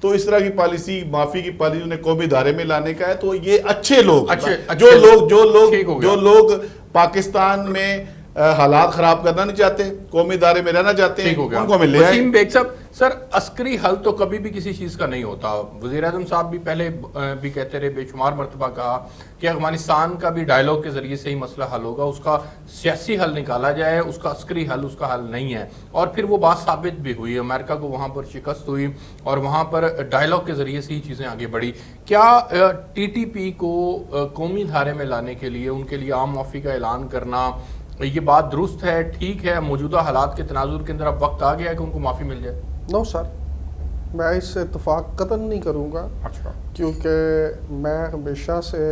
تو اس طرح کی پالیسی، معافی کی پالیسی انہیں قومی ادارے میں لانے کا ہے. تو یہ اچھے لوگ جو لوگ پاکستان میں حالات خراب کرنا نہیں چاہتے، قومی ادارے میں رہنا چاہتے ہیں، ان کو ہمیں لے آئیں. وسیم بیگ صاحب، سر عسکری حل تو کبھی بھی کسی چیز کا نہیں ہوتا. وزیر اعظم صاحب بھی پہلے بھی کہتے رہے، بے شمار مرتبہ کہا کہ افغانستان کا بھی ڈائیلاگ کے ذریعے سے ہی مسئلہ حل ہوگا، اس کا سیاسی حل نکالا جائے، اس کا عسکری حل اس کا حل نہیں ہے. اور پھر وہ بات ثابت بھی ہوئی، امریکہ کو وہاں پر شکست ہوئی اور وہاں پر ڈائیلاگ کے ذریعے سے ہی چیزیں آگے بڑھی. کیا ٹی ٹی پی کو قومی دھارے میں لانے کے لیے، ان کے لیے عام معافی کا اعلان کرنا، یہ بات درست ہے، ٹھیک ہے؟ موجودہ حالات کے تناظر کے اندر اب وقت آ گیا ہے کہ ان کو معافی مل جائے؟ نو سر، میں اس سے اتفاق قطعاً نہیں کروں گا. اچھا. کیونکہ میں ہمیشہ سے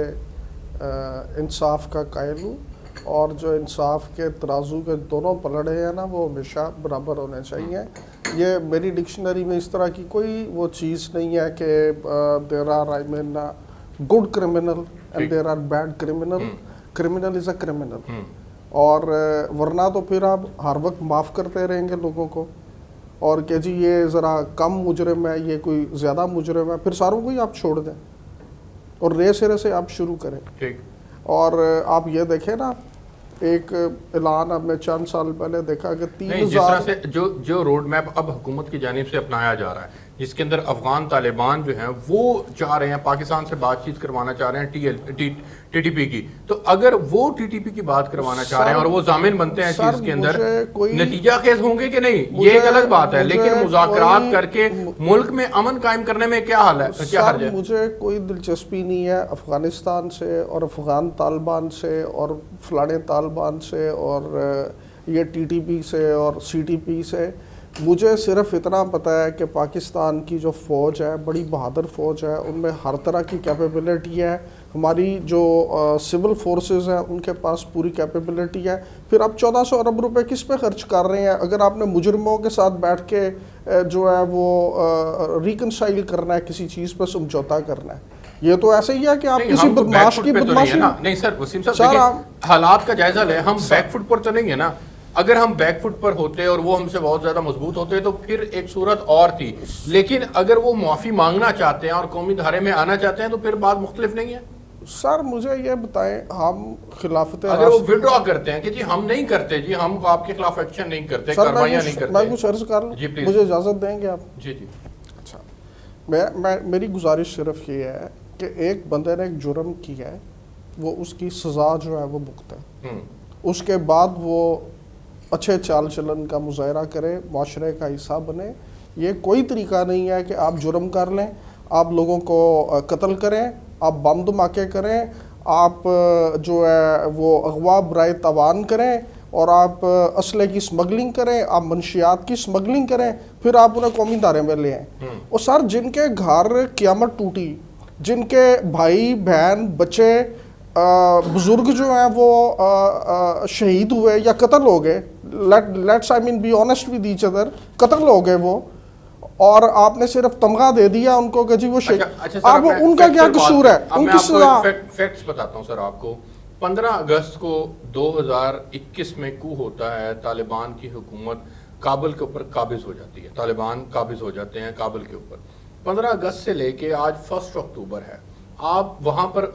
انصاف کا قائل ہوں، اور جو انصاف کے ترازو کے دونوں پلڑے ہیں نا، وہ ہمیشہ برابر ہونے چاہیے. یہ میری ڈکشنری میں اس طرح کی کوئی وہ چیز نہیں ہے کہ there are I mean good criminal and there are bad criminal. Criminal is a criminal. اور ورنہ تو پھر آپ ہر وقت معاف کرتے رہیں گے لوگوں کو، اور کہ جی یہ ذرا کم مجرم ہے، یہ کوئی زیادہ مجرم ہے، پھر ساروں کو ہی آپ چھوڑ دیں اور نئے سرے سے آپ شروع کریں. اور آپ یہ دیکھیں نا، ایک اعلان اب میں چند سال پہلے دیکھا کہ 3000 جو روڈ میپ اب حکومت کی جانب سے اپنایا جا رہا ہے، جس کے اندر افغان طالبان جو ہیں وہ چاہ رہے ہیں، پاکستان سے بات چیت کروانا چاہ رہے ہیں ٹی ٹی پی کی، تو اگر وہ ٹی ٹی پی کی بات کروانا چاہ رہے ہیں اور وہ ضامن بنتے ہیں چیز کے اندر، نتیجہ خیز ہوں گے کہ نہیں، یہ ایک الگ بات ہے. لیکن مذاکرات کر کے ملک میں امن قائم کرنے میں کیا حال ہے؟ سر مجھے کوئی دلچسپی نہیں ہے افغانستان سے اور افغان طالبان سے اور فلانے طالبان سے اور یہ ٹی ٹی پی سے اور سی ٹی پی سے. مجھے صرف اتنا پتہ ہے کہ پاکستان کی جو فوج ہے بڑی بہادر فوج ہے، ان میں ہر طرح کی کیپیبلٹی ہے. ہماری جو سول فورسز ہیں ان کے پاس پوری کیپیبلٹی ہے. پھر آپ 1400 ارب روپے کس پہ خرچ کر رہے ہیں اگر آپ نے مجرموں کے ساتھ بیٹھ کے جو ہے وہ ریکنسائل کرنا ہے، کسی چیز پہ سمجھوتا کرنا ہے؟ یہ تو ایسے ہی ہے کہ آپ کسی بدماش کی بدماشی. نہیں سر، وسیم صاحب حالات کا جائزہ لیں، ہم بیک فٹ پر تو نہیں ہے نا. اگر ہم بیک فٹ پر ہوتے اور وہ ہم سے بہت زیادہ مضبوط ہوتے تو پھر ایک صورت اور تھی. لیکن اگر وہ معافی مانگنا چاہتے ہیں اور قومی دھارے میں آنا چاہتے ہیں تو پھر بات مختلف نہیں ہے. سر مجھے یہ بتائیں، ہم خلافت اگر وہ وڈرا کرتے ہیں کہ جی ہم نہیں کرتے، جی ہم آپ کے خلاف ایکشن نہیں کرتے، کارروائیاں نہیں کرتے. میں کچھ عرض کر لوں، مجھے اجازت دیں گے آپ؟ جی جی. اچھا، میری گزارش صرف یہ ہے کہ ایک بندے نے ایک جرم کیا ہے، وہ اس کی سزا جو ہے وہ بھگتے، اس کے بعد وہ اچھے چال چلن کا مظاہرہ کرے، معاشرے کا حصہ بنے. یہ کوئی طریقہ نہیں ہے کہ آپ جرم کر لیں، آپ لوگوں کو قتل کریں، آپ بم دھماکے کریں، آپ جو ہے وہ اغوا برائے تاوان کریں، اور آپ اسلحے کی سمگلنگ کریں، آپ منشیات کی سمگلنگ کریں، پھر آپ انہیں قومی دھارے میں لے آئیں. اور سر جن کے گھر قیامت ٹوٹی، جن کے بھائی بہن بچے بزرگ جو ہیں وہ شہید ہوئے یا قتل ہو گئے، let's I mean be honest with each other, قتل ہو گئے وہ، اور آپ نے صرف تمغہ دے دیا ان کو کہ جی وہ شہید. آپ ان کا کیا قصور ہے؟ ان کی سزا. فیکٹس بتاتا ہوں سر آپ کو. 15 اگست کو 2021 میں کو ہوتا ہے، طالبان کی حکومت کابل کے اوپر قابض ہو جاتی ہے، طالبان قابض ہو جاتے ہیں کابل کے اوپر. 15 اگست سے لے کے آج 1 اکتوبر ہے. آپ وہاں پر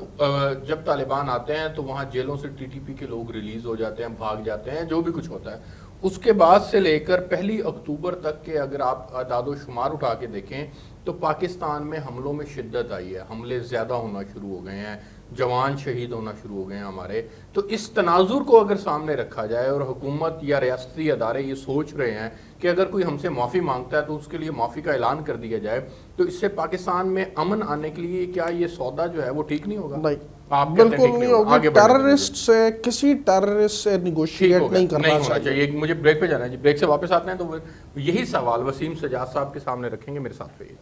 جب طالبان آتے ہیں تو وہاں جیلوں سے ٹی ٹی پی کے لوگ ریلیز ہو جاتے ہیں، بھاگ جاتے ہیں، جو بھی کچھ ہوتا ہے. اس کے بعد سے لے کر 1 اکتوبر تک کے اگر آپ اعداد و شمار اٹھا کے دیکھیں تو پاکستان میں حملوں میں شدت آئی ہے، حملے زیادہ ہونا شروع ہو گئے ہیں، جوان شہید ہونا شروع ہو گئے ہیں ہمارے. تو اس تناظر کو اگر سامنے رکھا جائے اور حکومت یا ریاستی ادارے یہ سوچ رہے ہیں کہ اگر کوئی ہم سے معافی مانگتا ہے تو اس کے لیے معافی کا اعلان کر دیا جائے، تو اس سے پاکستان میں امن آنے کے لیے کیا یہ سودا جو ہے وہ ٹھیک نہیں ہوگا؟ نہیں، بالکل نہیں ہوگا. ٹیررسٹ سے، کسی ٹیررسٹ سے نیگوشیٹ نہیں کرنا چاہیے. مجھے بریک پہ جانا ہے جی، بریک سے واپس آتے ہیں تو یہی سوال وسیم سجاد صاحب کے سامنے رکھیں گے. میرے ساتھ رہیے.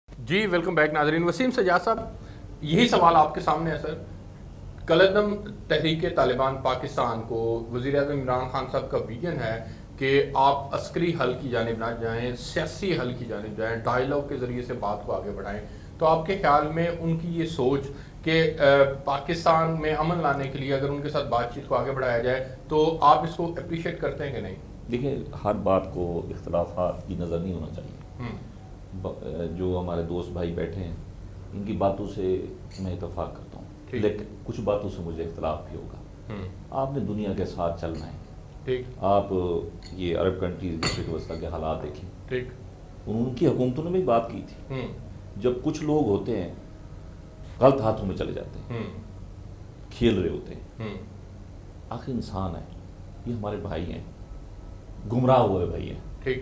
جی ویلکم بیک ناظرین. وسیم سجاد صاحب، یہی سوال آپ کے سامنے ہے سر. کالعدم تحریک طالبان پاکستان کو وزیر اعظم عمران خان صاحب کا ویژن ہے کہ آپ عسکری حل کی جانب نہ جائیں، سیاسی حل کی جانب جائیں، ڈائیلاگ کے ذریعے سے بات کو آگے بڑھائیں، تو آپ کے خیال میں ان کی یہ سوچ کہ پاکستان میں امن لانے کے لیے اگر ان کے ساتھ بات چیت کو آگے بڑھایا جائے تو آپ اس کو اپریشیٹ کرتے ہیں کہ نہیں؟ دیکھیں، ہر بات کو اختلافات کی نظر نہیں ہونا چاہیے. جو ہمارے دوست بھائی بیٹھے ہیں ان کی باتوں سے میں اتفاق کرتا ہوں، لیکن کچھ باتوں سے مجھے اختلاف بھی ہوگا. آپ نے دنیا کے ساتھ چلنا ہے. آپ یہ عرب کنٹریز مشرق وسطیٰ کے حالات دیکھیں، ان کی حکومتوں نے بھی بات کی تھی. جب کچھ لوگ ہوتے ہیں غلط ہاتھوں میں چلے جاتے ہیں، کھیل رہے ہوتے ہیں، آخر انسان ہے، یہ ہمارے بھائی ہیں، گمراہ ہوئے بھائی ہیں.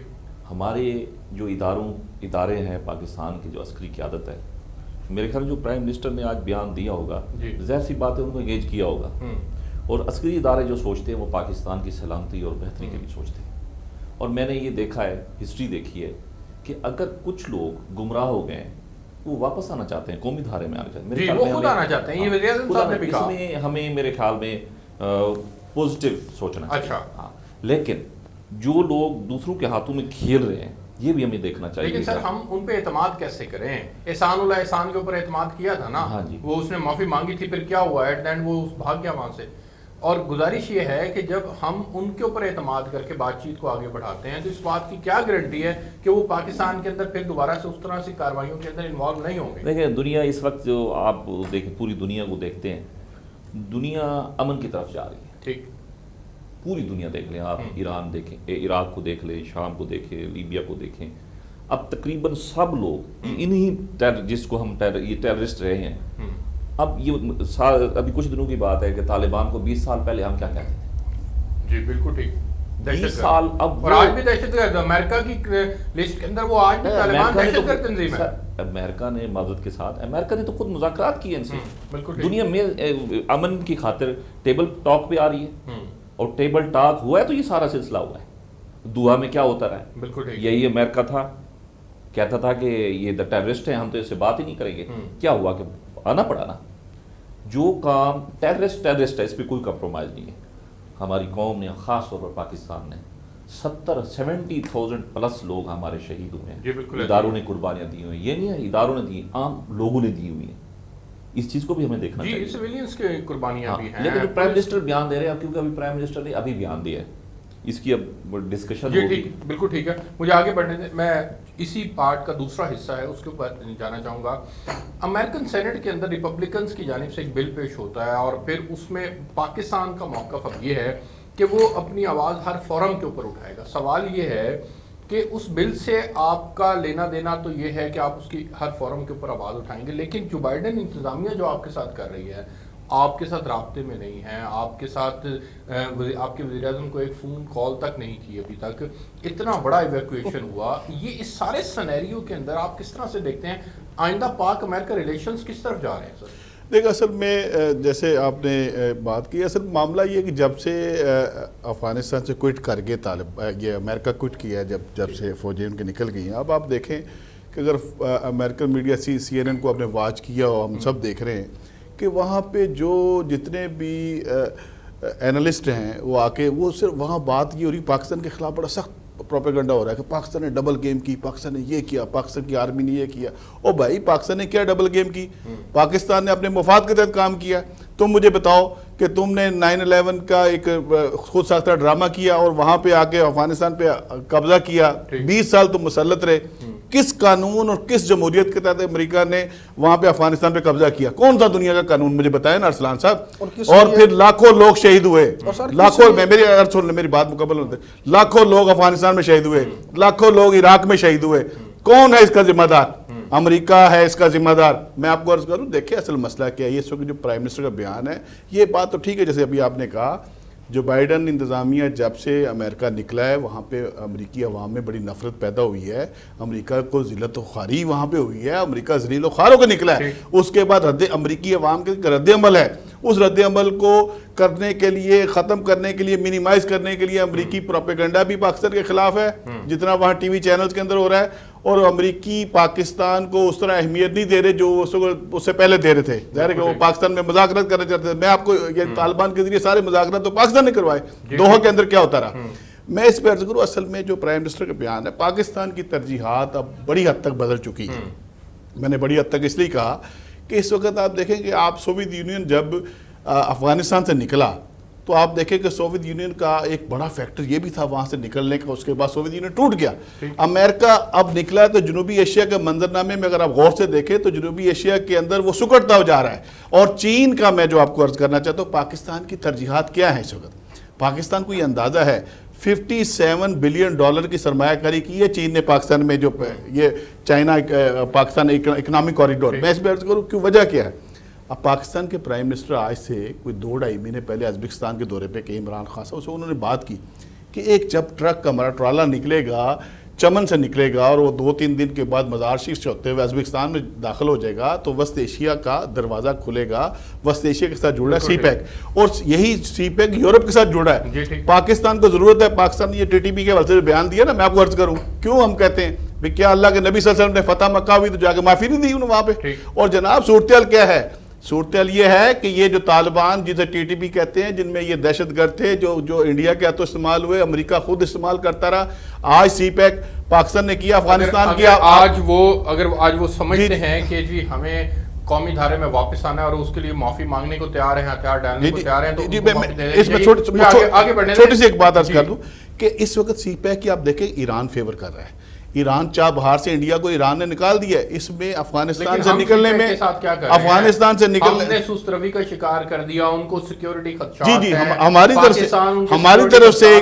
ہمارے جو ادارے ہیں پاکستان کی جو عسکری قیادت ہے، میرے خیال میں جو پرائم منسٹر نے آج بیان دیا ہوگا، ظاہر سی بات ہے ان کو انگیج کیا ہوگا. اور عسکری ادارے جو سوچتے ہیں وہ پاکستان کی سلامتی اور بہتری کے لیے سوچتے ہیں. اور میں نے یہ دیکھا ہے، ہسٹری دیکھی ہے کہ اگر کچھ لوگ گمراہ ہو گئے ہیں وہ واپس آنا چاہتے ہیں، قومی دھارے میں آنا چاہتے ہیں. وہ خود آنا چاہتے ہیں، یہ وزیر اعظم صاحب نے بھی کہا. اس میں ہمیں میرے خیال میں پوزیٹیو سوچنا چاہیے. ہاں، لیکن جو لوگ دوسروں کے ہاتھوں میں کھیل رہے ہیں یہ بھی ہمیں دیکھنا چاہیے. لیکن سر ہم ان پہ اعتماد کیسے کریں؟ احسان اللہ احسان کے اوپر اعتماد کیا تھا نا، وہ اس نے معافی مانگی تھی، پھر کیا ہوا ایٹ اینڈ وہ بھاگ گیا وہاں سے. اور گزارش یہ ہے کہ جب ہم ان کے اوپر اعتماد کر کے بات چیت کو آگے بڑھاتے ہیں تو اس بات کی کیا گارنٹی ہے کہ وہ پاکستان کے اندر پھر دوبارہ سے اس طرح سے کارروائیوں کے اندر انوالو نہیں ہوں گے؟ دیکھیں، دنیا اس وقت جو آپ دیکھیں، پوری دنیا کو دیکھتے ہیں، دنیا امن کی طرف جا رہی ہے. ٹھیک، پوری دنیا دیکھ لیں آپ، ایران دیکھیں، عراق کو دیکھ لیں، شام کو دیکھیں، لیبیا کو دیکھیں. اب تقریباً سب لوگ انہی جس کو ہم یہ ٹیررسٹ رہے ہیں. اب یہ ابھی کچھ دنوں کی بات ہے کہ طالبان کو 20 سال پہلے ہم کیا کہتے تھے. جی بالکل ٹھیک، 20 سال اب، اور آج بھی دہشت گرد امریکہ کی لسٹ کے اندر وہ آج بھی طالبان دہشت گرد تنظیم ہے. امریکہ نے معذرت کے ساتھ، امریکہ نے تو خود مذاکرات کیے ان سے. دنیا میں امن کی خاطر ٹیبل ٹاک پہ آ رہی ہے، اور ٹیبل ٹاک ہوا ہے تو یہ سارا سلسلہ ہوا ہے. دعا میں کیا ہوتا رہا ہے؟ بالکل ٹھیک. یہی امریکہ تھا، کہتا تھا کہ یہ ٹیررسٹ ہیں، ہم تو اس سے بات ہی نہیں کریں گے. کیا ہوا کہ آنا پڑا نا. جو کام ٹیررسٹ ہے، اس پہ کوئی کمپرومائز نہیں ہے. ہماری قوم نے، خاص طور پر پاکستان نے 70,000 پلس لوگ ہمارے شہید ہوئے ہیں. اداروں نے قربانیاں دی ہوئی ہیں. یہ نہیں ہے اداروں نے دی، عام لوگوں نے دی ہوئی ہیں. اس چیز کو بھی ہمیں دیکھنا چاہیے. سویلینز کی قربانیاں بھی ہیں. لیکن پرائم منسٹر بیان دے رہے ہیں، کیونکہ ابھی پرائم منسٹر نے ابھی بیان دیا ہے، اس کی اب ڈسکشن جی ٹھیک، بالکل ٹھیک ہے. مجھے آگے بڑھنے دیں، میں اسی پارٹ کا دوسرا حصہ ہے اس کے اوپر جانا چاہوں گا. امریکن سینٹ کے اندر ریپبلکنز کی جانب سے ایک بل پیش ہوتا ہے، اور پھر اس میں پاکستان کا موقف اب یہ ہے کہ وہ اپنی آواز ہر فورم کے اوپر اٹھائے گا. سوال یہ ہے کہ اس بل سے آپ کا لینا دینا تو یہ ہے کہ آپ اس کی ہر فورم کے اوپر آواز اٹھائیں گے، لیکن جو بائیڈن انتظامیہ جو آپ کے ساتھ کر رہی ہے، آپ کے ساتھ رابطے میں نہیں ہیں، آپ کے ساتھ آپ کے وزیر اعظم کو ایک فون کال تک نہیں کی ابھی تک، اتنا بڑا ایویکویشن ہوا. یہ اس سارے سینیریو کے اندر آپ کس طرح سے دیکھتے ہیں آئندہ پاک امریکہ ریلیشنز کس طرف جا رہے ہیں سر؟ دیکھ، اصل میں جیسے آپ نے بات کی، اصل معاملہ یہ کہ جب سے افغانستان سے کوئٹ کر گئے یہ امریکہ کوئٹ کیا ہے، جب سے فوجیں ان کے نکل گئی ہیں. اب آپ دیکھیں کہ اگر امریکن میڈیا CNN کو آپ نے واچ کیا ہو، ہم سب دیکھ رہے ہیں کہ وہاں پہ جو جتنے بھی اینالسٹ ہیں وہ آ کے وہ صرف وہاں بات یہ ہو رہی، پاکستان کے خلاف بڑا سخت پروپیگنڈا ہو رہا ہے کہ پاکستان نے ڈبل گیم کی، پاکستان نے یہ کیا، پاکستان کی آرمی نے یہ کیا. او بھائی، پاکستان نے کیا ڈبل گیم کی؟ پاکستان نے اپنے مفاد کے تحت کام کیا. تم مجھے بتاؤ کہ تم نے 9/11 کا ایک خود ساختہ ڈرامہ کیا اور وہاں پہ آ کے افغانستان پہ قبضہ کیا. 20 سال تم مسلط رہے. کس قانون اور کس جمہوریت کے تحت امریکہ نے وہاں پہ افغانستان پہ قبضہ کیا؟ کون سا دنیا کا قانون مجھے بتائیں نا ارسلان صاحب. اور پھر لاکھوں لوگ شہید ہوئے، لاکھوں، میری بات مکمل ہوتے، لاکھوں لوگ افغانستان میں شہید ہوئے، لاکھوں لوگ عراق میں شہید ہوئے. کون ہے اس کا ذمہ دار؟ امریکہ ہے اس کا ذمہ دار. میں آپ کو عرض کروں، دیکھیں اصل مسئلہ کیا ہے. یہ جو پرائم منسٹر کا بیان ہے، یہ بات تو ٹھیک ہے، جیسے ابھی آپ نے کہا، جو بائیڈن انتظامیہ جب سے امریکہ نکلا ہے وہاں پہ امریکی عوام میں بڑی نفرت پیدا ہوئی ہے. امریکہ کو ذلت و خواری وہاں پہ ہوئی ہے. امریکہ ذلیل و خوار ہو کے نکلا ہے. اس کے بعد امریکی عوام کے رد عمل ہے. اس رد عمل کو کرنے کے لیے، ختم کرنے کے لیے، منیمائز کرنے کے لیے امریکی پروپیگنڈا بھی پاکستان کے خلاف ہے، جتنا وہاں ٹی وی چینلز کے اندر ہو رہا ہے. اور امریکی پاکستان کو اس طرح اہمیت نہیں دے رہے جو اس سے پہلے دے رہے تھے. ظاہر ہے کہ وہ پاکستان میں مذاکرات کرنا چاہتے تھے. میں آپ کو یہ طالبان کے ذریعے سارے مذاکرات تو پاکستان نے کروائے. دوحہ کے اندر کیا ہوتا رہا. میں اس پہ عرض کروں, اصل میں جو پرائم منسٹر کا بیان ہے, پاکستان کی ترجیحات اب بڑی حد تک بدل چکی ہیں. میں نے بڑی حد تک اس لیے کہا کہ اس وقت آپ دیکھیں کہ آپ سوویت یونین جب افغانستان سے نکلا تو آپ دیکھیں کہ سوویت یونین کا ایک بڑا فیکٹر یہ بھی تھا وہاں سے نکلنے کا. اس کے بعد سوویت یونین ٹوٹ گیا. امریکہ اب نکلا ہے تو جنوبی ایشیا کے منظرنامے میں اگر آپ غور سے دیکھیں تو جنوبی ایشیا کے اندر وہ سکڑتا جا رہا ہے. اور چین کا میں جو آپ کو عرض کرنا چاہتا ہوں, پاکستان کی ترجیحات کیا ہیں اس وقت. پاکستان کو یہ اندازہ ہے $57 بلین کی سرمایہ کاری کی ہے چین نے پاکستان میں, جو یہ چائنا پاکستان اکنامک کوریڈور. میں اس پہ عرض کروں کہ وجہ کیا ہے. اب پاکستان کے پرائم منسٹر آج سے کوئی 2-2.5 مہینے پہلے ازبکستان کے دورے پہ کہ عمران خان صاحب سے انہوں نے بات کی کہ ایک جب ٹرک کا ہمارا ٹرالا نکلے گا, چمن سے نکلے گا اور وہ 2-3 دن کے بعد مزار شریف سے ہوتے ہوئے ازبکستان میں داخل ہو جائے گا تو وسط ایشیا کا دروازہ کھلے گا. وسط ایشیا کے ساتھ جڑا ہے سی پیک, اور یہی سی پیک یورپ کے ساتھ جڑا ہے. پاکستان کو ضرورت ہے, پاکستان نے یہ TTP کے حوالے سے بیان دیا نا, میں آپ کو عرض کروں کیوں ہم کہتے ہیں کہ کیا اللہ کے نبی صلی اللہ علیہ وسلم نے فتح مکہ ہوئی تو جا کے معافی نہیں دی انہوں وہاں پہ. اور جناب صورتحال کیا ہے. صورتحال یہ ہے کہ یہ جو طالبان جسے TTP کہتے ہیں, جن میں یہ دہشت گرد تھے جو انڈیا کے ہاتھوں استعمال ہوئے, امریکہ خود استعمال کرتا رہا. آج سی پیک پاکستان نے کیا, افغانستان کیا. آج وہ سمجھتے ہیں کہ جی ہمیں قومی دھارے میں واپس آنا ہے اور اس کے لیے معافی مانگنے کو تیار ہیں, ہتھیار ڈالنے کو تیار ہیں, تو اس میں چھوٹی سی ایک بات عرض کر دوں کہ اس وقت سی پیک کی آپ دیکھیں ایران فیور کر رہا ہے. ایران چاہ بہار سے انڈیا کو ایران نے نکال دیا ہے. اس میں افغانستان سے نکلنے میں افغانستان سے نکلنے ہم نے سست روی کا شکار کر دیا, ان کو سیکیورٹی خدشات جی جی ہماری طرف سے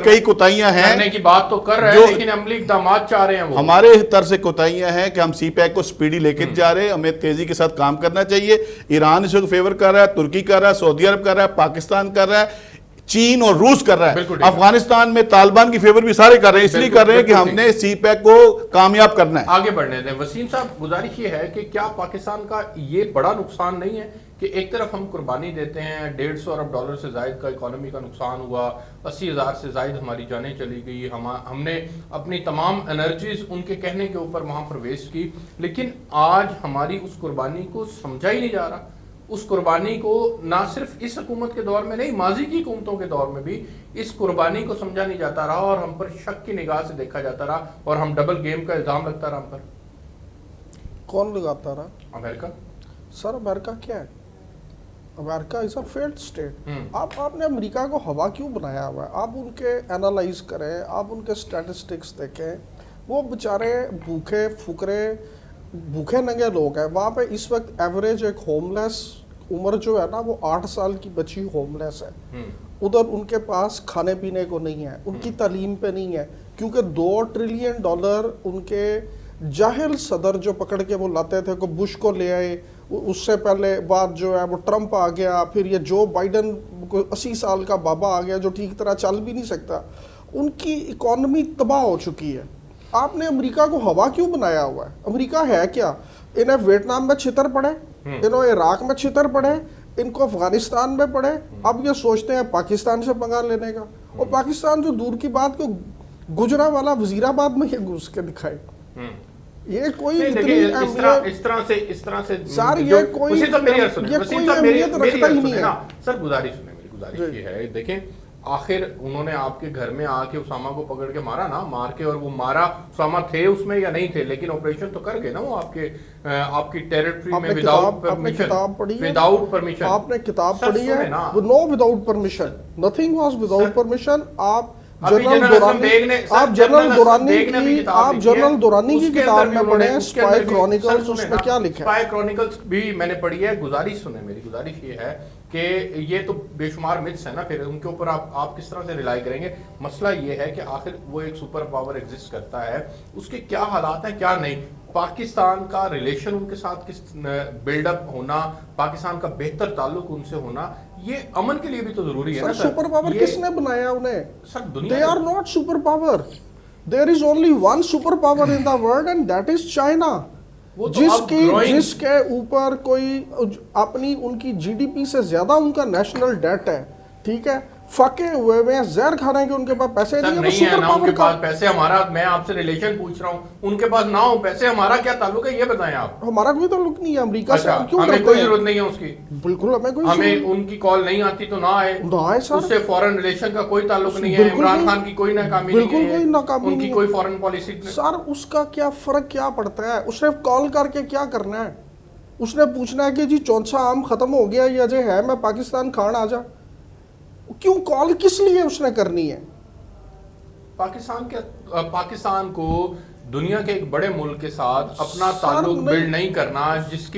کئی کوتاہیاں ہیں کرنے کی بات تو کر رہے ہیں, لیکن عملی اقدامات چاہ رہے ہیں. وہ ہمارے طرف سے کوتاہیاں ہیں کہ ہم سی پیک کو سپیڈی لے کے جا رہے ہیں, ہمیں تیزی کے ساتھ کام کرنا چاہیے. ایران اس وقت فیور کر رہا ہے, ترکی کر رہا ہے, سعودی عرب کر رہا ہے, پاکستان کر رہا ہے, چین اور روس کر رہا ہے. افغانستان میں طالبان کی فیور بھی سارے کر رہے ہیں, اس لیے کر رہے ہیں کہ ہم نے سی پیک کو کامیاب کرنا ہے. آگے بڑھنے دیں. وسیم صاحب, گزارش یہ ہے کہ کیا پاکستان کا یہ بڑا نقصان نہیں ہے کہ ایک طرف ہم قربانی دیتے ہیں, $150 ارب سے زائد کا اکانومی کا نقصان ہوا, 80,000 سے زائد ہماری جانیں چلی گئی, ہم نے اپنی تمام انرجیز ان کے کہنے کے اوپر وہاں پر ویسٹ کی, لیکن آج ہماری اس قربانی کو سمجھا ہی نہیں جا رہا. اس قربانی کو نہ صرف اس حکومت کے دور میں نہیں, ماضی کی حکومتوں کے دور میں بھی اس قربانی کو سمجھا نہیں جاتا رہا اور ہم پر شک کی نگاہ سے دیکھا جاتا رہا, اور ہم ڈبل گیم کا الزام لگتا رہا ہم پر. کون لگاتا رہا؟ امریکہ. سر امریکہ کیا ہے؟ امریکہ از اے فیلڈ اسٹیٹ. آپ نے امریکہ کو ہوا کیوں بنایا ہوا ہے؟ آپ ان کے اینالائز کریں, آپ ان کے سٹیٹسٹکس دیکھیں. وہ بیچارے بھوکے فکرے بھوکے ننگے لوگ ہیں وہاں پہ. اس وقت ایوریج ایک ہوم لیس عمر جو ہے نا وہ 8 سال کی بچی ہوم لیس ہے. ادھر ان کے پاس کھانے پینے کو نہیں ہے, ان کی تعلیم پہ نہیں ہے, کیونکہ $2 ٹریلین ان کے جاہل صدر جو پکڑ کے وہ لاتے تھے, کو بش کو لے آئے, اس سے پہلے بعد جو ہے وہ ٹرمپ آ گیا, پھر یہ جو بائیڈن 80 سال کا بابا آ گیا جو ٹھیک طرح چل بھی نہیں سکتا. ان کی اکانومی تباہ ہو چکی ہے. آپ نے امریکہ کو ہوا کیوں بنایا ہوا ہے؟ امریکہ ہے کیا؟ انہیں ویتنام میں چھتر پڑے, انہوں عراق میں چھتر پڑے, ان کو افغانستان میں پڑے. اب یہ سوچتے ہیں پاکستان سے پنگا لینے کا, اور پاکستان جو دور کی بات کو گجرا والا وزیر آباد میں یہ گھس کے دکھائے. یہ کوئی اس طرح سے سر یہ کوئی اہمیت رکھتا ہی نہیں ہے. سر گزارش یہ ہے, دیکھیں آخر انہوں نے آپ کے گھر میں آ کے اسامہ کو پکڑ کے مارا نا, مار کے, اور وہ مارا اسامہ تھے اس میں یا نہیں تھے, لیکن آپریشن تو کر گئے نا وہ آپ کی ٹیریٹری میں وداؤٹ پرمیشن. آپ نے کتاب پڑھی ہے, no without permission, nothing was without permission. آپ جنرل دورانی کی کتاب میں پڑھیں, اسپائی کرونیکلز, اس میں کیا لکھا ہے. اسپائی کرونیکلز بھی میں نے پڑھی ہے. گزارش سنیں, میری گزارش یہ ہے کہ یہ تو بے شمار متس ہیں نا, پھر ان کے اوپر آپ کس طرح سے ریلائی کریں گے. مسئلہ یہ ہے کہ آخر وہ ایک سپر پاور ایگزسٹ کرتا ہے, اس کے کیا حالات ہیں کیا نہیں. پاکستان کا ریلیشن ان کے ساتھ کس بلڈ اپ ہونا, پاکستان کا بہتر تعلق ان سے ہونا, یہ امن کے لیے بھی تو ضروری ہے نا. سپر پاور کس نے بنایا انہیں؟ They are not super power. There is only one super power in the world and that is China. جس کے اوپر کوئی اپنی ان کی GDP سے زیادہ ان کا نیشنل ڈیٹ ہے, ٹھیک ہے, فقے ہوئے ہوئے ہیں, زہر کھا رہے ہیں کہ ان کے پاس پیسے سر نہیں نہیں ہیں. ہے وہ نا سپر ان کے پاور پاس پیسے, ہمارا میں آپ سے ریلیشن پوچھ رہا ہوں, ان کے پاس نہ ہو پیسے, ہمارا کیا تعلق ہے یہ بتائیں آپ. ہمارا کوئی تعلق نہیں ہے امریکہ سے, اچھا ہم کیوں ہمیں ڈرتے کوئی ہیں؟ ضرورت نہیں ہے اس کی, بالکل ہمیں کوئی ہمیں ضرورت ان کی کال نہیں آتی تو نہ آئے, نہ آئے سر. اس سے فورن ریلیشن کا کوئی تعلق نہیں ہے, بالکل عمران کوئی- خان کی کوئی ناکامی بالکل نہیں کوئی ہے, ناکامی ان کی نہیں ہے. کوئی فورن پالیسی سر اس کا کیا فرق کیا پڑتا ہے؟ اس نے کال کر کے کیا کرنا ہے؟ اس نے پوچھنا ہے کہ جی چونسا عام ختم ہو گیا یا جو ہے میں پاکستان کھان آ جا. کیوں کال کس لیے اس نے کرنی ہے؟ پاکستان کو دنیا کے ایک بڑے ملک کے ساتھ اپنا سر تعلق نہیں- بلڈ نہیں کرنا جس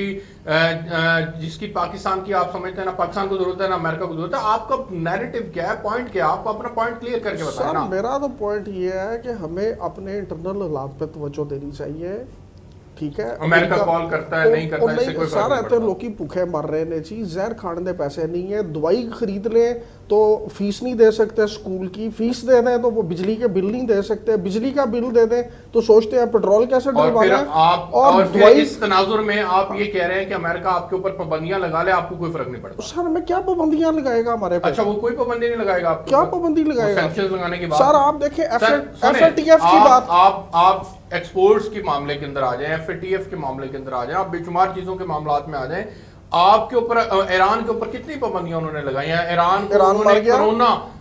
کی پاکستان کی آپ سمجھتے ہیں نا پاکستان کو ضرورت ہے نا امریکہ کو ضرورت ہے. آپ کا نیریٹو کیا ہے, پوائنٹ کیا ہے, آپ کو اپنا پوائنٹ کلیئر کر کے بتائیں سر نا. میرا تو پوائنٹ یہ ہے کہ ہمیں اپنے انٹرنل حالات پہ توجہ دینی چاہیے, ٹھیک ہے. امریکہ کال کرتا ہے نہیں کرتا, اس سے کوئی فرق سر نہیں ایتے پڑتا. لوکی بھوکے مر رہے نے جی, زہر کھانے دے پیسے نہیں ہے, دوائی خرید لیں تو فیس نہیں دے سکتے اسکول کی, فیس دے دیں تو وہ بجلی کے بل نہیں دے سکتے, بجلی کا بل دے دیں تو سوچتے ہیں پیٹرول کیسے اور پھر ڈلوانا ہے. آپ اور پھر اس تناظر میں آپ یہ کہہ رہے ہیں کہ امریکہ آپ کے اوپر پابندیاں لگا لے, آپ کو کوئی فرق نہیں پڑتا. سر ہمیں کیا پابندیاں لگائے گا ہمارے پہ؟ اچھا وہ کوئی پابندی نہیں لگائے گا آپ کیا پابندی لگائے گا؟ سینکشنز لگانے کی بات. سر آپ دیکھیں ایف سنیں، اے ٹی ایف کی بات, آپ ایکسپورٹس کے معاملے کے اندر آ جائیں, ایف اے ٹی ایف کے معاملے کے اندر آ جائیں, آپ بے شمار چیزوں کے معاملات میں آ جائیں. آپ کے اوپر ایران کے اوپر کتنی پابندیاں انہوں نے لگائی ہیں؟ ایران مر گیا,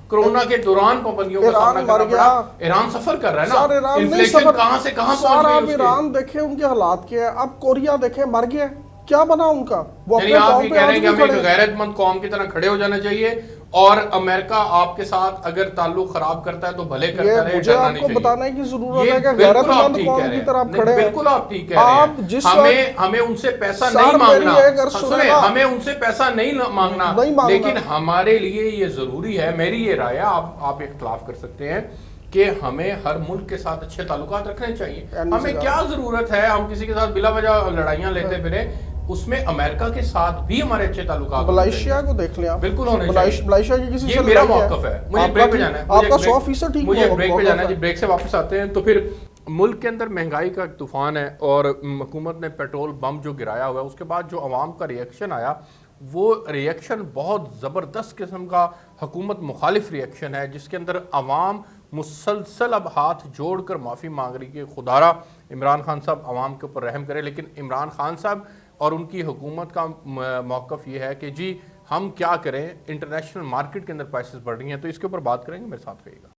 کرونا کے دوران پابندیوں کا سامنا کرنا پڑا. ایران سفر کر رہا ہے سر نا, ایران نہیں انفلیشن سفر, کہاں سے کہاں سر پہنچ آپ گئی. ایران دیکھیں ان کے حالات کیا ہے, اب کوریا دیکھیں مر گیا, کیا بنا ان کا؟ وہ یعنی اپنے آپ پاؤں یہ پہ کہہ رہے آج ہیں کہ بھی ہمیں کھڑے ایک ہیں. غیرت مند قوم کی طرح کھڑے ہو جانا چاہیے, اور امریکہ آپ کے ساتھ اگر تعلق خراب کرتا ہے تو بھلے کرتا یہ رہے, مجھے ڈرنا آپ نہیں کو چاہیے. بتانے کی ضرورت یہ ہے کہ بالکل غیرت آپ مند ٹھیک قوم کہہ رہے کی ہیں. طرح نہیں، کھڑے ہیں. بالکل آپ ٹھیک کہہ رہے آپ ہیں. جس ہمیں ان سے پیسہ سر نہیں میری مانگنا, ایک عرض سنیں نا. ہمیں ان سے پیسہ نہیں مانگنا, نہیں مانگنا. لیکن ہمارے لیے یہ ضروری ہے, میری یہ رائے ہے, آپ اختلاف کر سکتے ہیں, کہ ہمیں ہر ملک کے ساتھ اچھے تعلقات رکھنے چاہیے. ہمیں کیا ضرورت ہے ہم کسی کے ساتھ بلا وجہ لڑائیاں لیتے پھریں, اس میں امریکہ کے ساتھ بھی ہمارے اچھے تعلقات. ملائیشیا کو دیکھ لیں آپ, بالکل ہونے چاہیے. ملائیشیا کی کسی یہ سے میرا لڑائی موقف ہے, مجھے بریک پہ جانا ہے, آپ کا 100% ٹھیک مجھے بریک پہ جانا ہے موقف جی. بریک سے واپس آتے ہیں. تو پھر ملک کے اندر مہنگائی کا ایک طوفان ہے, اور حکومت نے پیٹرول بم جو گرایا ہوا ہے, اس کے بعد جو عوام کا ریئیکشن آیا, وہ ریئیکشن بہت زبردست قسم کا حکومت مخالف ریئیکشن ہے, جس کے اندر عوام مسلسل اب ہاتھ جوڑ کر معافی مانگ رہی کہ خدارا عمران خان صاحب عوام کے اوپر رحم کرے. لیکن عمران خان صاحب اور ان کی حکومت کا موقف یہ ہے کہ جی ہم کیا کریں, انٹرنیشنل مارکیٹ کے اندر پرائسز بڑھ رہی ہیں. تو اس کے اوپر بات کریں گے, میرے ساتھ رہیے گا.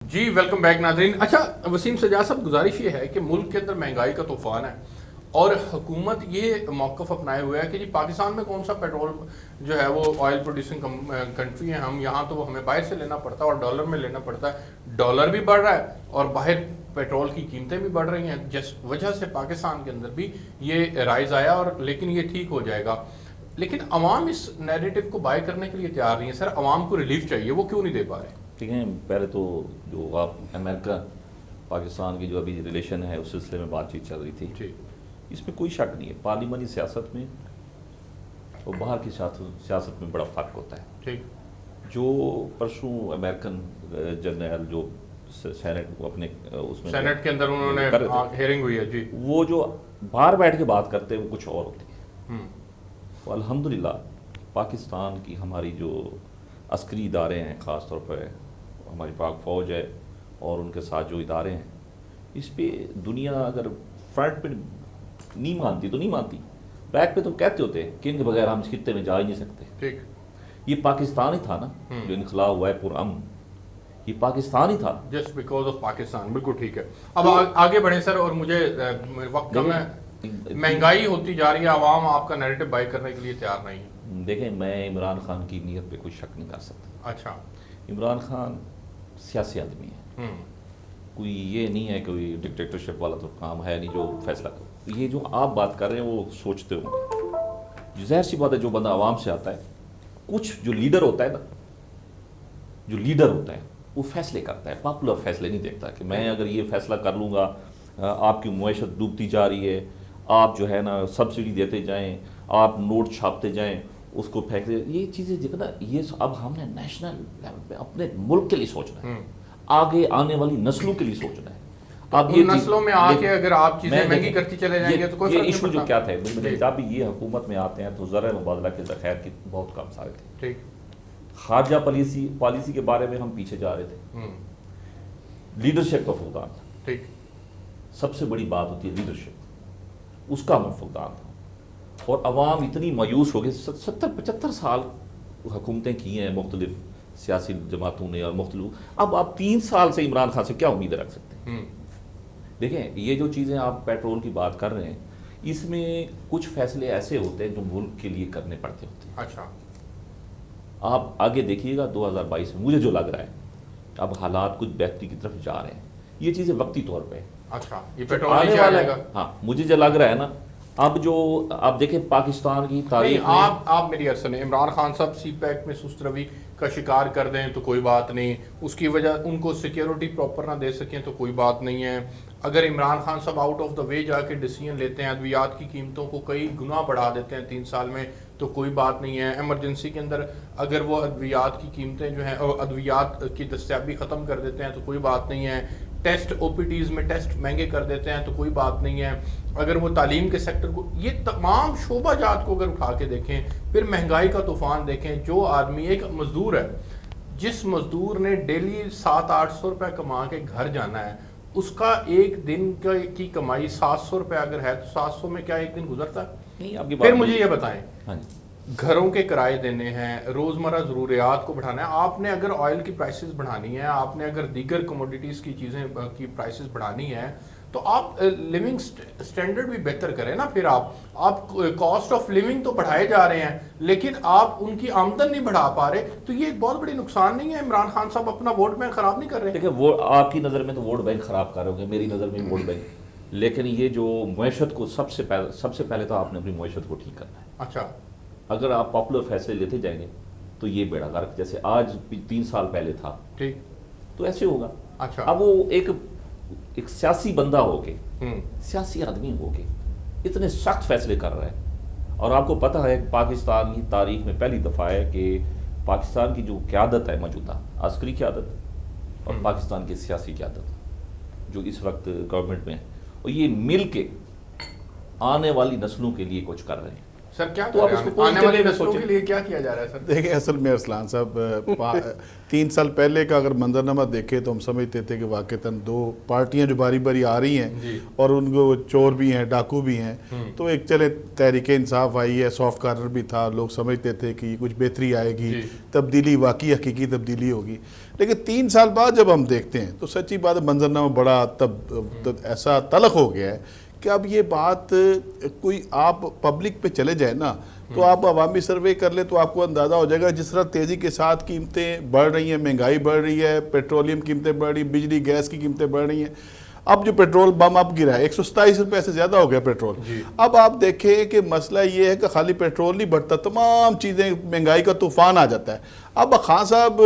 جی ویلکم بیک ناظرین. اچھا وسیم سجاد صاحب, گزارش یہ ہے کہ ملک کے اندر مہنگائی کا طوفان ہے, اور حکومت یہ موقف اپنائے ہوئے ہے کہ جی پاکستان میں کون سا پیٹرول جو ہے وہ آئل پروڈیوسنگ کنٹری ہے ہم, یہاں تو وہ ہمیں باہر سے لینا پڑتا ہے اور ڈالر میں لینا پڑتا ہے. ڈالر بھی بڑھ رہا ہے اور باہر پیٹرول کی قیمتیں بھی بڑھ رہی ہیں, جس وجہ سے پاکستان کے اندر بھی یہ رائز آیا, اور لیکن یہ ٹھیک ہو جائے گا. لیکن عوام اس نیریٹو کو بائی کرنے کے لیے تیار نہیں ہے. سر عوام کو ریلیف چاہیے, وہ کیوں نہیں دے پا رہے؟ ٹھیک ہے, پہلے تو جو آپ امریکہ پاکستان کی جو ابھی ریلیشن ہے اس سلسلے میں بات چیت چل رہی تھی, جی اس میں کوئی شک نہیں ہے. پارلیمانی سیاست میں اور باہر کی سیاست میں بڑا فرق ہوتا ہے. ٹھیک. جو پرسوں امریکن جنرل جو سینٹ اپنے اس میں سینٹ کے اندر انہوں نے ہیئرنگ ہوئی ہے, جی وہ جو باہر بیٹھ کے بات کرتے ہیں وہ کچھ اور ہوتی ہے. تو الحمدللہ پاکستان کی ہماری جو عسکری ادارے ہیں, خاص طور پہ ہماری پاک فوج ہے اور ان کے ساتھ جو ادارے ہیں, اس پہ دنیا اگر فرنٹ پہ نہیں مانتی تو نہیں مانتی, بیک پہ تو کہتے ہوتے ہیں کہ ان کے بغیر ہم اس خطے میں جا ہی نہیں سکتے. ٹھیک. یہ پاکستان ہی تھا نا جو انخلا ہوا ہے پرامن, یہ پاکستان ہی تھا جسٹ بیکاز آف پاکستان. بالکل ٹھیک ہے. اب آگے بڑھیں سر, اور مجھے وقت کم ہے. مہنگائی ہوتی جا رہی ہے, عوام آپ کا نیریٹو بائی کرنے کے لیے تیار نہیں ہے. دیکھیں میں عمران خان کی نیت پہ کوئی شک نہیں کر سکتا. اچھا. عمران خان سیاسی آدمی ہے, کوئی یہ نہیں ہے کوئی ڈکٹیٹرشپ والا تو کام ہے نہیں جو فیصلہ کرو. یہ جو آپ بات کر رہے ہیں وہ سوچتے ہوں گے, ظاہر سی بات ہے جو بندہ عوام سے آتا ہے, کچھ جو لیڈر ہوتا ہے نا, جو لیڈر ہوتا ہے وہ فیصلے کرتا ہے, پاپولر فیصلے نہیں دیکھتا کہ میں اگر یہ فیصلہ کر لوں گا آپ کی معیشت ڈوبتی جا رہی ہے، آپ جو ہے نا سبسڈی دیتے جائیں، آپ نوٹ چھاپتے جائیں، اس کو پھینکتے، یہ چیزیں دیکھو نا، یہ اب ہم نے نیشنل لیول پہ اپنے ملک کے لیے سوچنا ہے، آگے آنے والی نسلوں کے لیے سوچنا ہے۔ اب ان نسلوں میں آ کے اگر آپ چیزیں مہنگی کرتی چلے جائیں گے تو کوئی فرق نہیں ایشو جو پڑتا۔ کیا تھا جب یہ حکومت میں آتے ہیں تو زرع مبادلہ کے ذخائر کی بہت کم سارے تھے، ٹھیک، خارجہ پالیسی کے بارے میں ہم پیچھے جا رہے تھے، لیڈرشپ کا فقدان تھا، ٹھیک، سب سے بڑی بات ہوتی ہے لیڈرشپ، اس کا ہمیں فقدان تھا، اور عوام اتنی مایوس ہو گئی، 70-75 سال حکومتیں کی ہیں مختلف سیاسی جماعتوں نے اور مختلف، اب آپ 3 سال سے عمران خان سے کیا امید رکھ سکتے ہیں؟ دیکھیں یہ جو چیزیں آپ پیٹرول کی بات کر رہے ہیں، اس میں کچھ فیصلے ایسے ہوتے ہیں جو ملک کے لیے کرنے پڑتے ہوتے ہیں۔ اچھا، آپ آگے دیکھیے گا 2022 میں مجھے جو لگ رہا ہے اب حالات کچھ بہتری کی طرف جا رہے ہیں، یہ چیزیں وقتی طور پہ اچھا، یہ پیٹرول آنے نیچے والا آئے ہے۔ گا۔ ہاں مجھے جو لگ رہا ہے نا، اب جو آپ دیکھیں پاکستان کی نہیں، تاریخ میں، آپ میری عرض سنیں، عمران خان صاحب سی پیک میں سست روی کا شکار کر دیں تو کوئی بات نہیں، اس کی وجہ ان کو سیکیورٹی پراپر نہ دے سکیں تو کوئی بات نہیں ہے، اگر عمران خان صاحب آؤٹ آف دا وے جا کے ڈیسیجن لیتے ہیں، ادویات کی قیمتوں کو کئی گنا بڑھا دیتے ہیں 3 سال میں تو کوئی بات نہیں ہے، ایمرجنسی کے اندر اگر وہ ادویات کی قیمتیں جو ہیں ادویات کی دستیابی ختم کر دیتے ہیں تو کوئی بات نہیں ہے، ٹیسٹ او پی ٹیز میں ٹیسٹ مہنگے کر دیتے ہیں تو کوئی بات نہیں ہے، اگر وہ تعلیم کے سیکٹر کو، یہ تمام شعبہ جات کو اگر اٹھا کے دیکھیں، پھر مہنگائی کا طوفان دیکھیں، جو آدمی ایک مزدور ہے، جس مزدور نے ڈیلی 700-800 روپے کما کے گھر جانا ہے، اس کا ایک دن کی کمائی 700 روپے اگر ہے تو 700 میں کیا ایک دن گزرتا ہے؟ نہیں آپ کی پھر مجھے یہ بتائیں، ہاں جی، گھروں کے کرائے دینے ہیں، روزمرہ ضروریات کو بڑھانا ہے، آپ نے اگر آئل کی پرائسز بڑھانی ہے، آپ نے اگر دیگر کموڈیٹیز کی چیزیں کی پرائسز بڑھانی ہے تو آپ لیونگ سٹینڈرڈ بھی بہتر کریں نا، پھر آپ کاسٹ آف لیونگ تو بڑھائے جا رہے ہیں لیکن آپ ان کی آمدن نہیں بڑھا پا رہے، تو یہ ایک بہت بڑی نقصان نہیں ہے؟ عمران خان صاحب اپنا ووٹ بینک خراب نہیں کر رہے؟ دیکھیں وہ آپ کی نظر میں تو ووٹ بینک خراب کر رہے ہوں گے، میری نظر میں ووٹ بینک، لیکن یہ جو معیشت کو سب سے پہلے تو آپ نے اپنی معیشت کو ٹھیک کرنا ہے۔ اچھا، اگر آپ پاپولر فیصلے لیتے جائیں گے تو یہ بیڑا غرق جیسے آج 3 سال پہلے تھا ٹھیک، تو ایسے ہوگا۔ اچھا، اب وہ ایک سیاسی بندہ ہو کے، سیاسی آدمی ہو کے اتنے سخت فیصلے کر رہا ہے، اور آپ کو پتہ ہے پاکستان کی تاریخ میں پہلی دفعہ ہے کہ پاکستان کی جو قیادت ہے موجودہ عسکری قیادت اور پاکستان کی سیاسی قیادت جو اس وقت گورنمنٹ میں ہے، اور یہ مل کے آنے والی نسلوں کے لیے کچھ کر رہے ہیں۔ سر کیا تو آپ اس کو آنے والی نسلوں کے لیے کیا کیا جا رہا ہے سر؟ دیکھیں اصل میں ارسلان صاحب 3 سال پہلے کا اگر منظرنامہ دیکھیں تو ہم سمجھتے تھے کہ واقعتاً 2 پارٹیاں جو باری باری آ رہی ہیں اور ان کو چور بھی ہیں ڈاکو بھی ہیں، تو ایک چلے تحریک انصاف آئی ہے، سافٹ کارنر بھی تھا، لوگ سمجھتے تھے کہ کچھ بہتری آئے گی، تبدیلی واقعی حقیقی تبدیلی ہوگی، لیکن 3 سال بعد جب ہم دیکھتے ہیں تو سچی بات ہے منظرنامہ بڑا ایسا تلخ ہو گیا ہے کہ اب یہ بات کوئی آپ پبلک پہ چلے جائیں نا تو آپ عوامی سروے کر لیں تو آپ کو اندازہ ہو جائے گا جس طرح تیزی کے ساتھ قیمتیں بڑھ رہی ہیں، مہنگائی بڑھ رہی ہے، پیٹرولیم قیمتیں بڑھ رہی ہیں، بجلی گیس کی قیمتیں بڑھ رہی ہیں، اب جو پیٹرول بم اب گرا ہے 127 روپے سے زیادہ ہو گیا پیٹرول۔ اب آپ دیکھیں کہ مسئلہ یہ ہے کہ خالی پیٹرول نہیں بڑھتا، تمام چیزیں مہنگائی کا طوفان آ جاتا ہے۔ اب خان صاحب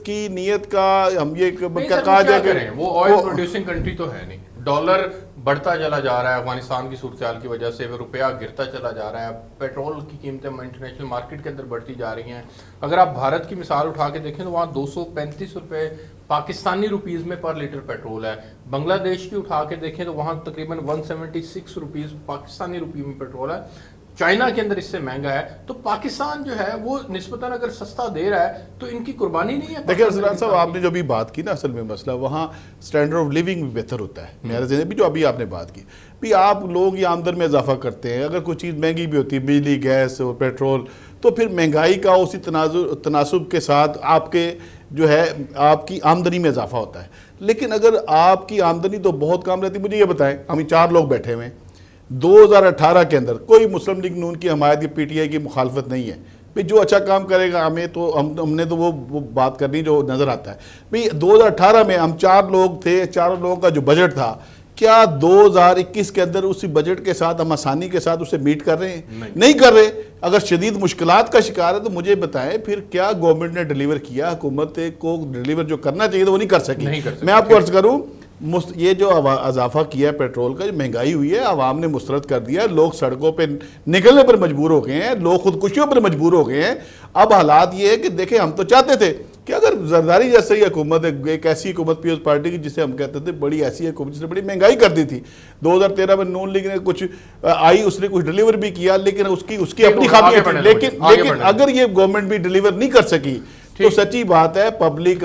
کی نیت کا ہم یہ کیا کہا جائے کہ وہ آئل پروڈیوسنگ کنٹری تو ہے نہیں، ڈالر بڑھتا چلا جا رہا ہے افغانستان کی صورتحال کی وجہ سے، روپیہ گرتا چلا جا رہا ہے، پیٹرول کی قیمتیں انٹرنیشنل مارکیٹ کے اندر بڑھتی جا رہی ہیں۔ اگر آپ بھارت کی مثال اٹھا کے دیکھیں تو وہاں 235 روپے پاکستانی روپیز میں پر لیٹر پیٹرول ہے، بنگلہ دیش کی اٹھا کے دیکھیں تو وہاں تقریباً 176 روپیز پاکستانی روپی میں پیٹرول ہے، چائنا کے اندر اس سے مہنگا ہے، تو پاکستان جو ہے وہ نسبتاً اگر سستا دے رہا ہے تو ان کی قربانی نہیں ہے۔ دیکھیں ارسلان صاحب آپ نے جو ابھی بات کی نا، اصل میں مسئلہ وہاں سٹینڈرڈ آف لیونگ بھی بہتر ہوتا ہے، میرے ذہن بھی جو ابھی آپ نے بات کی بھی آپ لوگ یہ آمدن میں اضافہ کرتے ہیں، اگر کوئی چیز مہنگی بھی ہوتی ہے بجلی گیس اور پیٹرول تو پھر مہنگائی کا اسی تناسب کے ساتھ آپ کے جو ہے آپ کی آمدنی میں اضافہ ہوتا ہے، لیکن اگر آپ کی آمدنی تو بہت کم رہتی، مجھے یہ بتائیں ہم 4 لوگ بیٹھے ہوئے ہیں 2018 کے اندر کوئی مسلم لیگ نون کی حمایت یا پی ٹی آئی کی مخالفت نہیں ہے، بھئی جو اچھا کام کرے گا ہمیں تو ہم نے تو وہ بات کرنی جو نظر آتا ہے۔ بھئی 2018 میں ہم 4 لوگ تھے، 4 لوگوں کا جو بجٹ تھا، کیا 2021 کے اندر اسی بجٹ کے ساتھ ہم آسانی کے ساتھ اسے میٹ کر رہے ہیں؟ نہیں کر رہے۔ اگر شدید مشکلات کا شکار ہے تو مجھے بتائیں پھر کیا گورنمنٹ نے ڈیلیور کیا؟ حکومت کو ڈیلیور جو کرنا چاہیے تو وہ نہیں کر سکی۔ میں آپ کو عرض کروں یہ جو اضافہ کیا ہے پیٹرول کا، جو مہنگائی ہوئی ہے، عوام نے مسترد کر دیا، لوگ سڑکوں پہ نکلنے پر مجبور ہو گئے ہیں، لوگ خودکشیوں پر مجبور ہو گئے ہیں۔ اب حالات یہ ہے کہ دیکھیں ہم تو چاہتے تھے کہ اگر زرداری جیسے ہی حکومت ہے، ایک ایسی حکومت پیپلز پارٹی کی جسے ہم کہتے تھے بڑی ایسی حکومت جس نے بڑی مہنگائی کر دی تھی، 2013 میں نون لیگ نے کچھ آئی، اس نے کچھ ڈیلیور بھی کیا، لیکن اس کی اپنی خامیاں تھیں، لیکن اگر یہ گورنمنٹ بھی ڈیلیور نہیں کر سکی تو سچی بات ہے پبلک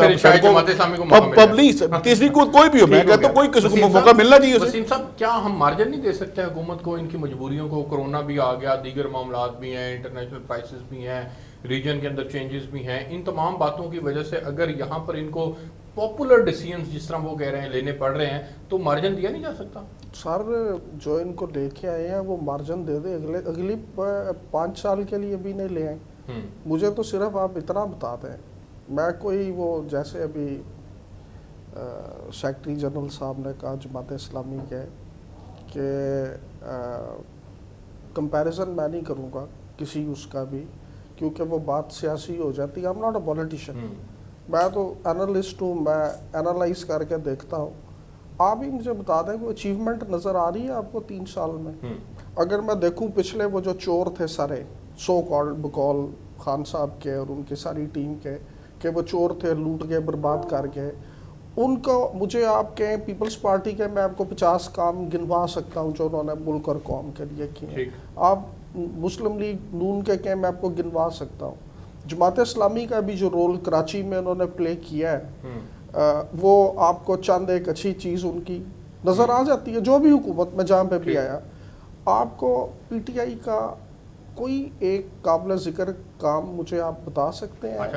تیسری کوئی بھی ہو، میں کہتا ہوں کوئی کسی کو موقع ملنا چاہیے۔ وسیم صاحب کیا ہم مارجن نہیں دے سکتے حکومت کو ان کی مجبوریوں کو؟ کرونا بھی آ گیا، دیگر معاملات بھی ہیں، انٹرنیشنل کرائسس بھی ہیں، ریجن کے اندر چینجز بھی ہیں، ان تمام باتوں کی وجہ سے اگر یہاں پر ان کو پاپولر ڈیسیژنز جس طرح وہ کہہ رہے ہیں لینے پڑ رہے ہیں تو مارجن دیا نہیں جا سکتا؟ سر جو ان کو لے کے آئے ہیں وہ مارجن دے دیں، اگلی 5 سال کے لیے بھی نہیں لے آئیں۔ مجھے تو صرف آپ اتنا بتا دیں، میں کوئی وہ جیسے ابھی سیکرٹری جنرل صاحب نے کہا جماعت اسلامی کے کہ کمپیریزن میں نہیں کروں گا کسی اس کا بھی، کیونکہ وہ بات سیاسی ہو جاتی ہے۔ I'm not a politician، میں تو انالسٹ ہوں، میں انالائز کر کے دیکھتا ہوں۔ آپ ہی مجھے بتا دیں کوئی اچیومنٹ نظر آ رہی ہے آپ کو 3 سال میں؟ اگر میں دیکھوں پچھلے وہ جو چور تھے سارے سو کالڈ بقول خان صاحب کے اور ان کی ساری ٹیم کے کہ وہ چور تھے، لوٹ کے برباد کر گئے، ان کو مجھے آپ کہیں پیپلز پارٹی کے میں آپ کو 50 کام گنوا سکتا ہوں جو انہوں نے ملک اور قوم کے لیے کیے۔ آپ مسلم لیگ نون کے کہیں میں آپ کو گنوا سکتا ہوں۔ جماعت اسلامی کا بھی جو رول کراچی میں انہوں نے پلے کیا ہے وہ آپ کو چند ایک اچھی چیز ان کی نظر آ جاتی ہے، جو بھی حکومت میں جہاں پہ بھی آیا۔ آپ کو پی ٹی آئی کا کوئی ایک قابل ذکر کام مجھے آپ بتا سکتے ہیں؟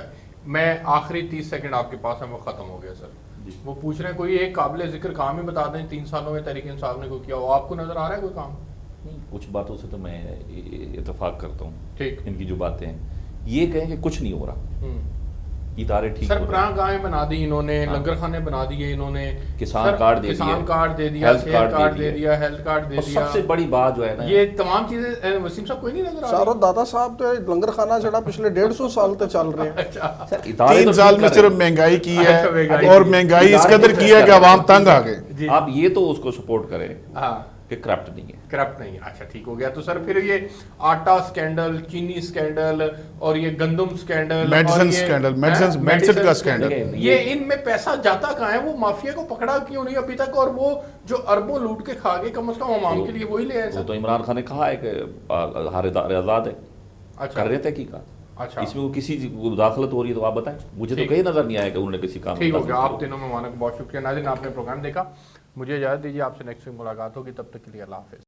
میں آخری 30 سیکنڈ آپ کے پاس ہیں، وہ ختم ہو گیا سر۔ وہ پوچھ رہے ہیں کوئی ایک قابل ذکر کام ہی بتا دیں 3 سالوں میں تحریک انصاف نے کوئی کیا ہو، آپ کو نظر آ رہا ہے کوئی کام؟ کچھ باتوں سے تو میں اتفاق کرتا ہوں، ٹھیک، ان کی جو باتیں ہیں یہ کہیں کہ کچھ نہیں ہو رہا، ادارے ٹھیک سر پراں گاہیں بنا دی انہوں نے، لنگر خانے بنا دیے انہوں نے، کسان کارڈ دے دیا، کسان کارڈ دے دیا، ہیلتھ کارڈ دے دیا، ہیلتھ کارڈ دے دیا، سب سے بڑی بات جو ہے نا یہ تمام چیزیں وسیم صاحب کوئی نہیں نظر آ رہی؟ سارو دادا صاحب تو لنگر خانہ جڑا پچھلے 150 سال تے چل رہے ہیں۔ 3 سال میں صرف مہنگائی کی ہے اور مہنگائی اس قدر کی ہے کہ عوام تنگ آ گئے۔ آپ یہ تو اس کو سپورٹ کریں کہ کرپٹ نہیں ہے، کرپٹ نہیں ہے، اچھا ٹھیک ہو گیا۔ تو سر پھر یہ آٹا سکینڈل، چینی سکینڈل اور یہ گندم سکینڈل، میڈیسن سکینڈل، میڈیسن کا سکینڈل، یہ ان میں پیسہ جاتا کہاں ہے؟ وہ مافیا کو پکڑا کیوں نہیں ابھی تک؟ اور وہ جو اربوں لوٹ کے کھا گئے کم از کم عوام کے لیے وہی لے آئے وہ تو عمران خان نے کہا ہے کہ ہر ادارے آزاد ہے، کر رہے تحقیقات، اچھا اس میں وہ کسی مداخلت ہو رہی ہے تو آپ بتائیں، مجھے تو کہیں نظر نہیں آیا کہ انہوں نے کسی کام۔ ٹھیک ہو گیا، آپ تینوں مہمانوں کو بہت شکریہ۔ ناظرین آپ نے پروگرام دیکھا، مجھے اجازت دیجیے، آپ سے نیکسٹ ویک ملاقات ہوگی، تب تک کے لیے اللہ حافظ۔